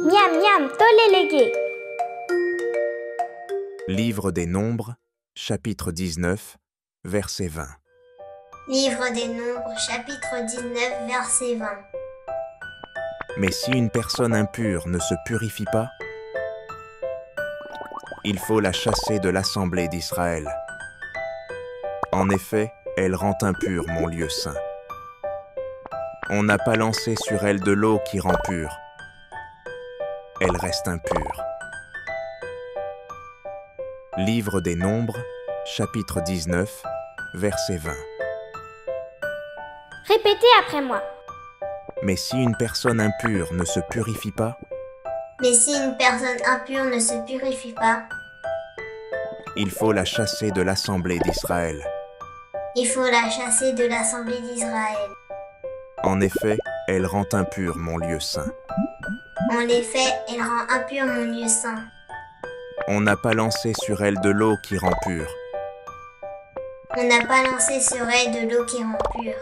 Miam miam, tolélégué. Livre des Nombres, chapitre 19, verset 20. Livre des Nombres, chapitre 19, verset 20. Mais si une personne impure ne se purifie pas, il faut la chasser de l'assemblée d'Israël. En effet, elle rend impur mon lieu saint. On n'a pas lancé sur elle de l'eau qui rend pure. Elle reste impure. Livre des Nombres, chapitre 19, verset 20. Répétez après moi. Mais si une personne impure ne se purifie pas, Mais si une personne impure ne se purifie pas, il faut la chasser de l'assemblée d'Israël. il faut la chasser de l'assemblée d'Israël. En effet, elle rend impur mon lieu saint. En effet, elle rend impur mon lieu saint. On n'a pas lancé sur elle de l'eau qui rend pure. On n'a pas lancé sur elle de l'eau qui rend pure.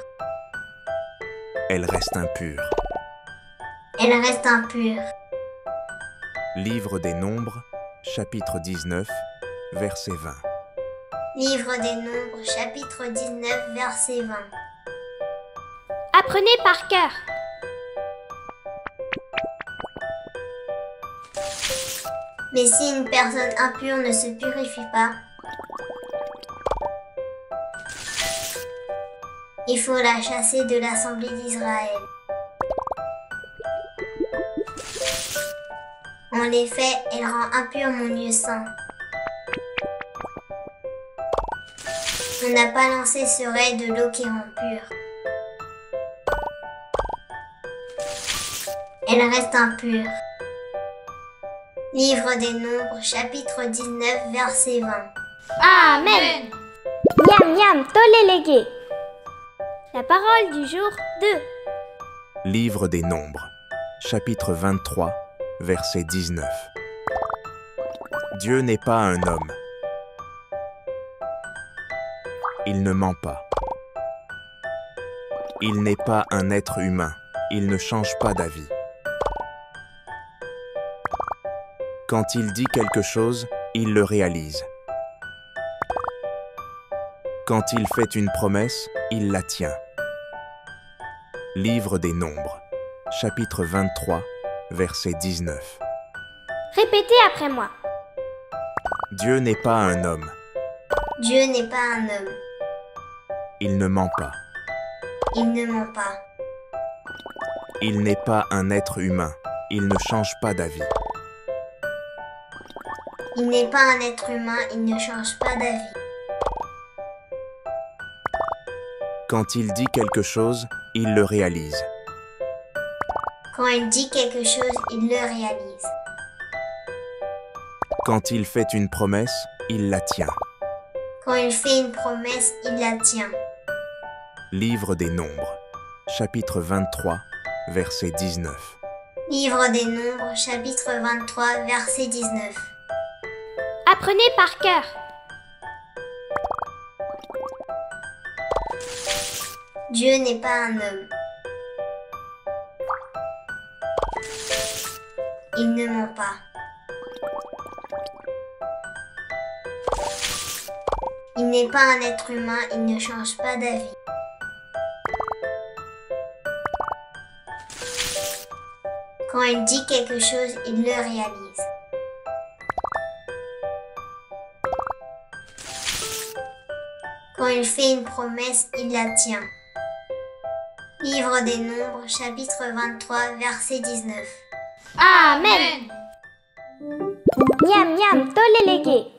Elle reste impure. Elle reste impure. Livre des Nombres, chapitre 19, verset 20. Livre des Nombres, chapitre 19, verset 20. Apprenez par cœur. Mais si une personne impure ne se purifie pas, il faut la chasser de l'assemblée d'Israël. En effet, elle rend impur mon lieu saint. On n'a pas lancé sur elle de l'eau qui rend pure. Elle reste impure. Livre des Nombres, chapitre 19, verset 20. Amen. Miam miam, tolélégué. La parole du jour 2. Livre des Nombres, chapitre 23, verset 19. Dieu n'est pas un homme. Il ne ment pas. Il n'est pas un être humain. Il ne change pas d'avis. Quand il dit quelque chose, il le réalise. Quand il fait une promesse, il la tient. Livre des Nombres, chapitre 23, verset 19. Répétez après moi. Dieu n'est pas un homme. Dieu n'est pas un homme. Il ne ment pas. Il ne ment pas. Il n'est pas un être humain. Il ne change pas d'avis. Il n'est pas un être humain, il ne change pas d'avis. Quand il dit quelque chose, il le réalise. Quand il dit quelque chose, il le réalise. Quand il fait une promesse, il la tient. Quand il fait une promesse, il la tient. Livre des Nombres, chapitre 23, verset 19. Livre des Nombres, chapitre 23, verset 19. Apprenez par cœur. Dieu n'est pas un homme. Il ne ment pas. Il n'est pas un être humain, il ne change pas d'avis. Quand il dit quelque chose, il le réalise. Quand il fait une promesse, il la tient. Livre des Nombres, chapitre 23, verset 19. Amen. Miam miam, tolélégué.